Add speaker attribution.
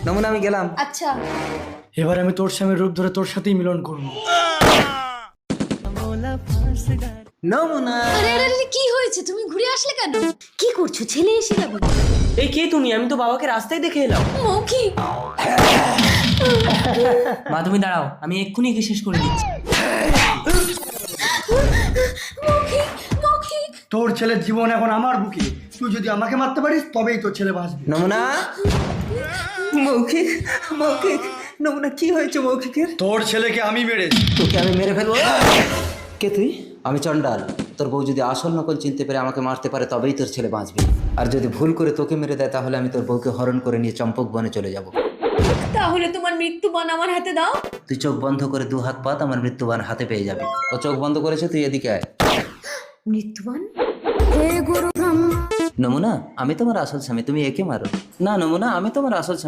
Speaker 1: নমুনা আমি গেলাম।
Speaker 2: আচ্ছা।
Speaker 3: এবার আমি তোর স্বামীর রূপ ধরে তোর সাথেই মিলন করবো।
Speaker 1: নমুনা
Speaker 2: আরে আরে আরে, কি হয়েছে? তুমি ঘুরে আসলে কেন? কি করছো? ছেলে এসে যাবে।
Speaker 4: এই কে তুমি? আমি তো বাবাকে রাস্তায় দেখে এলাম।
Speaker 2: মৌখিক।
Speaker 4: মা তুমি দাঁড়াও, আমি এক্ষুনি একে শেষ করে দিচ্ছি।
Speaker 2: মৌখিক মৌখিক।
Speaker 3: তোর ছেলের জীবন এখন আমার বুকে, তুই যদি আমাকে মারতে পারিস তবেই তোর ছেলে বাঁচবে।
Speaker 1: নমুনা মৌখিক মৌখিক নমুনা কি হয়েছে মৌখিকের?
Speaker 3: তোর ছেলেকে আমি মেরেছি।
Speaker 1: তোকে আমি মেরে ফেলবো। কে তুই? আমি চন্ডাল। তোর বউ যদি আসল নকল চিনতে পেরে আমাকে মারতে পারে তবেই তোর ছেলে বাঁচবে, আর যদি ভুল করে তোকে মেরে দেয় তাহলে আমি তোর বউকে হরণ করে নিয়ে চম্পক বনে চলে যাব।
Speaker 2: তাহলে তোমার মৃত্যুবান আমার হাতে দাও।
Speaker 1: তুই চোখ বন্ধ করে দু হাত পাত আমার মৃত্যুবান হাতে পেয়ে যাবি। ও চোখ বন্ধ করেছে, তুই এদিকে আয়।
Speaker 2: মৃত্যুবান?
Speaker 1: নমুনা আমি তোমার আসল স্বামী, তুমি একে মারো। না নমুনা আমি তোমার আসল স্বামী।